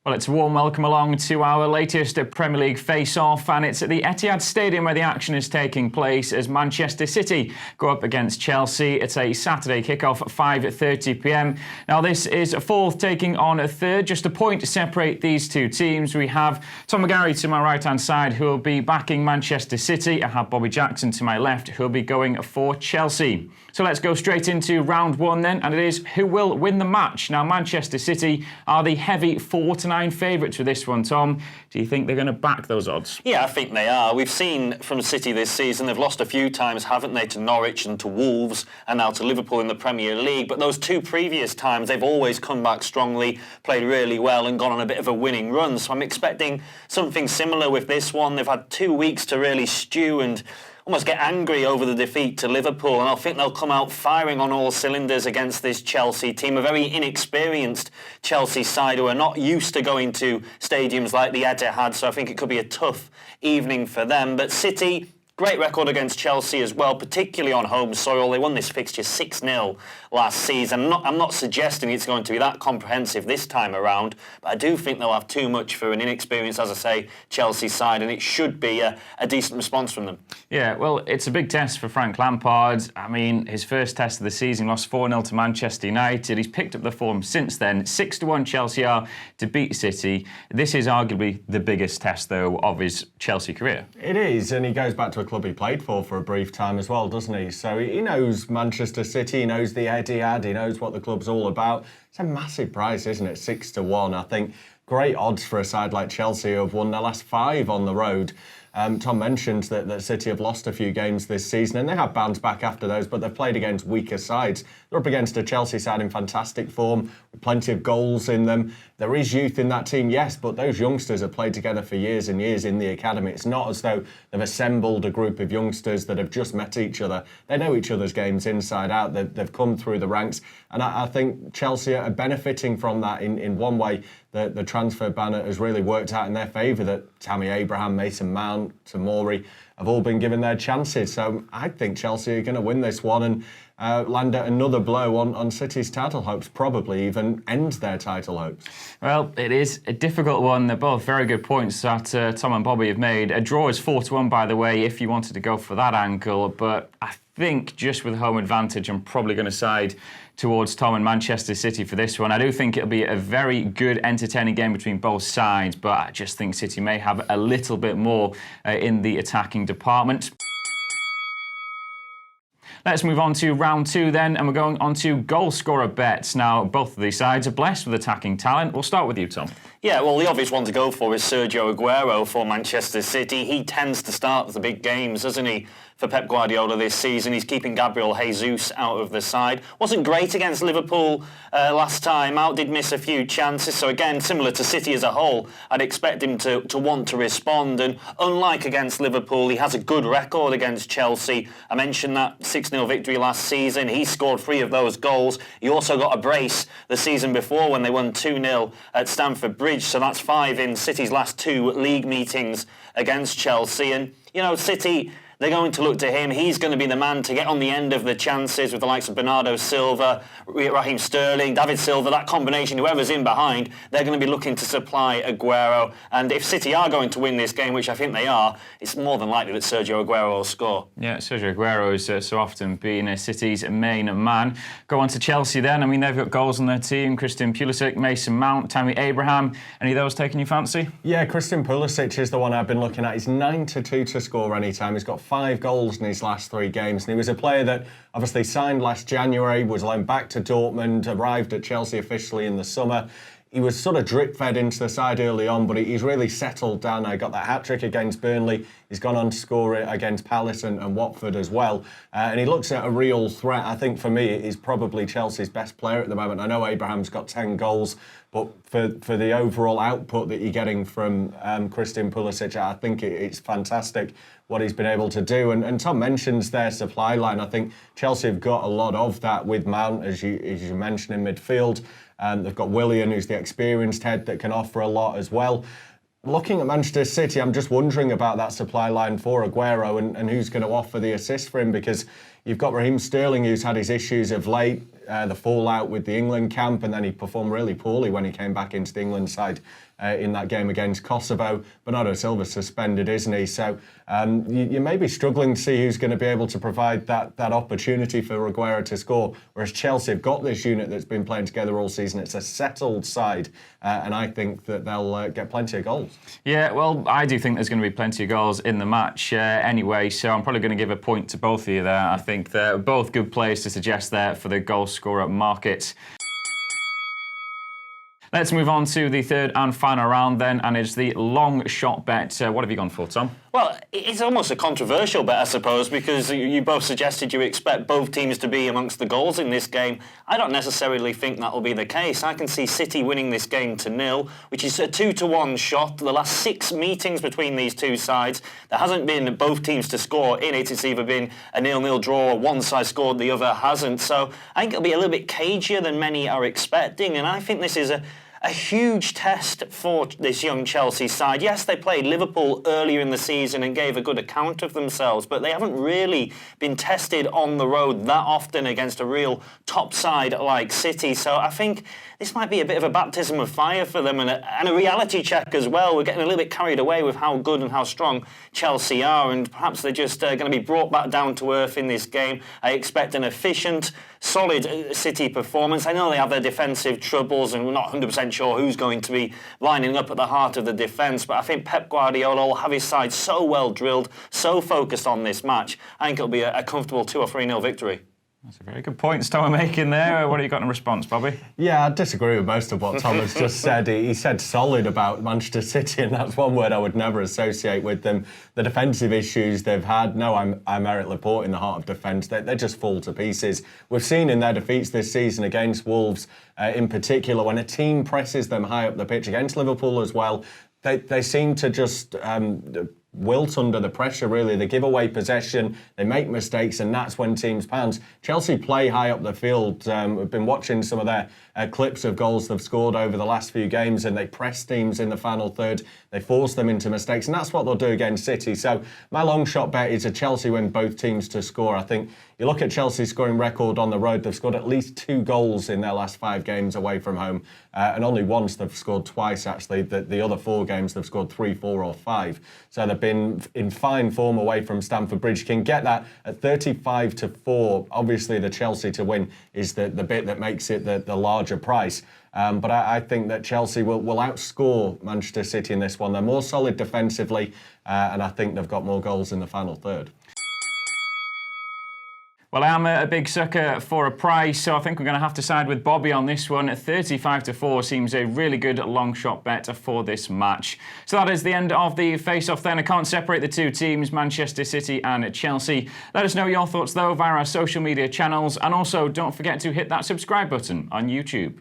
Well, it's a warm welcome along to our latest Premier League face-off, and it's at the Etihad Stadium where the action is taking place as Manchester City go up against Chelsea. It's a Saturday kickoff at 5:30 p.m. Now, this is a fourth taking on a third, just a point to separate these two teams. We have Tom McGarry to my right-hand side, who will be backing Manchester City. I have Bobbie Jackson to my left, who will be going for Chelsea. So let's go straight into round one then, and it is who will win the match. Now, Manchester City are the heavy 4-9 favourites for this one. Tom, do you think they're going to back those odds? Yeah, I think they are. We've seen from City this season, they've lost a few times, haven't they, to Norwich and to Wolves, and now to Liverpool in the Premier League. But those two previous times, they've always come back strongly, played really well and gone on a bit of a winning run. So I'm expecting something similar with this one. They've had 2 weeks to really stew and almost get angry over the defeat to Liverpool, and I think they'll come out firing on all cylinders against this Chelsea team, a very inexperienced Chelsea side who are not used to going to stadiums like the Etihad, so I think it could be a tough evening for them. But City, great record against Chelsea as well, particularly on home soil. They won this fixture 6-0 last season. I'm not suggesting it's going to be that comprehensive this time around, but I do think they'll have too much for an inexperienced, as I say, Chelsea side, and it should be a decent response from them. Yeah, well, it's a big test for Frank Lampard. I mean, his first test of the season, lost 4-0 to Manchester United. He's picked up the form since then. 6-1 Chelsea are to beat City. This is arguably the biggest test, though, of his Chelsea career. It is, and he goes back to a club he played for a brief time as well, doesn't he? So he knows Manchester City, he knows the Etihad, he knows what the club's all about. It's a massive price, isn't it? 6-1. I think great odds for a side like Chelsea who have won their last 5 on the road. Tom mentioned that City have lost a few games this season, and they have bounced back after those, but they've played against weaker sides. They're up against a Chelsea side in fantastic form, with plenty of goals in them. There is youth in that team, yes, but those youngsters have played together for years and years in the academy. It's not as though they've assembled a group of youngsters that have just met each other. They know each other's games inside out. They've come through the ranks, and I think Chelsea are benefiting from that in one way. The transfer banner has really worked out in their favour, that Tammy Abraham, Mason Mount, Tomori have all been given their chances. So I think Chelsea are going to win this one and land another blow on City's title hopes, probably even end their title hopes. Well, it is a difficult one. They're both very good points that Tom and Bobbie have made. A draw is 4-1, by the way, if you wanted to go for that angle. But I think just with home advantage, I'm probably going to side towards Tom and Manchester City for this one. I do think it'll be a very good, entertaining game between both sides, but I just think City may have a little bit more in the attacking department. Let's move on to round 2 then, and we're going on to goal scorer bets. Now, both of these sides are blessed with attacking talent. We'll start with you, Tom. Yeah, well, the obvious one to go for is Sergio Aguero for Manchester City. He tends to start the big games, doesn't he, for Pep Guardiola this season. He's keeping Gabriel Jesus out of the side. Wasn't great against Liverpool last time out, did miss a few chances. So again, similar to City as a whole, I'd expect him to want to respond. And unlike against Liverpool, he has a good record against Chelsea. I mentioned that 6-0 victory last season. He scored 3 of those goals. He also got a brace the season before when they won 2-0 at Stamford Bridge. So that's 5 in City's last 2 league meetings against Chelsea. And, you know, City, they're going to look to him. He's going to be the man to get on the end of the chances with the likes of Bernardo Silva, Raheem Sterling, David Silva, that combination, whoever's in behind, they're going to be looking to supply Aguero. And if City are going to win this game, which I think they are, it's more than likely that Sergio Aguero will score. Yeah, Sergio Aguero is so often been City's main man. Go on to Chelsea then. I mean, they've got goals on their team. Christian Pulisic, Mason Mount, Tammy Abraham. Any of those taking your fancy? Yeah, Christian Pulisic is the one I've been looking at. He's 9-2 to score any time. He's got 5 goals in his last 3 games, and he was a player that obviously signed last January, was loaned back to Dortmund, arrived at Chelsea officially in the summer. He was sort of drip-fed into the side early on, but he's really settled down. He got that hat-trick against Burnley. He's gone on to score it against Palace and Watford as well. And he looks at a real threat. I think for me, he's probably Chelsea's best player at the moment. I know Abraham's got 10 goals, but for the overall output that you're getting from Christian Pulisic, I think it's fantastic what he's been able to do. And Tom mentions their supply line. I think Chelsea have got a lot of that with Mount, as you mentioned, in midfield. They've got Willian, who's the experienced head that can offer a lot as well. Looking at Manchester City, I'm just wondering about that supply line for Aguero and who's going to offer the assist for him, because you've got Raheem Sterling, who's had his issues of late, the fallout with the England camp, and then he performed really poorly when he came back into the England side in that game against Kosovo. Bernardo Silva's suspended, isn't he? So you may be struggling to see who's going to be able to provide that opportunity for Aguero to score, whereas Chelsea have got this unit that's been playing together all season. It's a settled side, and I think that they'll get plenty of goals. Yeah, well, I do think there's going to be plenty of goals in the match anyway, so I'm probably going to give a point to both of you there. I think they're both good players to suggest there for the goal scorer market. Let's move on to the third and final round then, and it's the long shot bet. What have you gone for, Tom? Well, it's almost a controversial bet, I suppose, because you both suggested you expect both teams to be amongst the goals in this game. I don't necessarily think that will be the case. I can see City winning this game to 0, which is a 2-1 shot. The last 6 meetings between these two sides, there hasn't been both teams to score in it. It's either been a 0-0 draw, or one side scored, the other hasn't. So I think it'll be a little bit cagier than many are expecting, and I think this is a huge test for this young Chelsea side. Yes, they played Liverpool earlier in the season and gave a good account of themselves, but they haven't really been tested on the road that often against a real top side like City. So I think this might be a bit of a baptism of fire for them and a reality check as well. We're getting a little bit carried away with how good and how strong Chelsea are, and perhaps they're just going to be brought back down to earth in this game. I expect an efficient, solid City performance. I know they have their defensive troubles and we're not 100% sure who's going to be lining up at the heart of the defence, but I think Pep Guardiola will have his side so well drilled, so focused on this match. I think it'll be a comfortable 2 or 3-0 victory. That's a very good point Tom making there. What have you got in response, Bobbie? Yeah, I disagree with most of what Tom has just said. He said solid about Manchester City, and that's one word I would never associate with them. The defensive issues they've had, no, I'm Aymeric Laporte in the heart of defence. They just fall to pieces. We've seen in their defeats this season against Wolves, in particular, when a team presses them high up the pitch, against Liverpool as well, they seem to just wilt under the pressure, really. They give away possession, they make mistakes, and that's when teams pounce. Chelsea play high up the field. We've been watching some of their clips of goals they've scored over the last few games, and they press teams in the final third. They force them into mistakes, and that's what they'll do against City. So my long shot bet is a Chelsea win, both teams to score. I think you look at Chelsea's scoring record on the road, they've scored at least 2 goals in their last 5 games away from home, and only once they've scored twice, actually. The other 4 games they've scored 3, 4 or 5. So they've been in fine form away from Stamford Bridge. You can get that at 35-4. Obviously, the Chelsea to win is the bit that makes it the larger price. But I think that Chelsea will outscore Manchester City in this one. They're more solid defensively, and I think they've got more goals in the final third. Well, I am a big sucker for a price, so I think we're going to have to side with Bobbie on this one. 35-4 seems a really good long shot bet for this match. So that is the end of the face-off then. I can't separate the two teams, Manchester City and Chelsea. Let us know your thoughts, though, via our social media channels. And also, don't forget to hit that subscribe button on YouTube.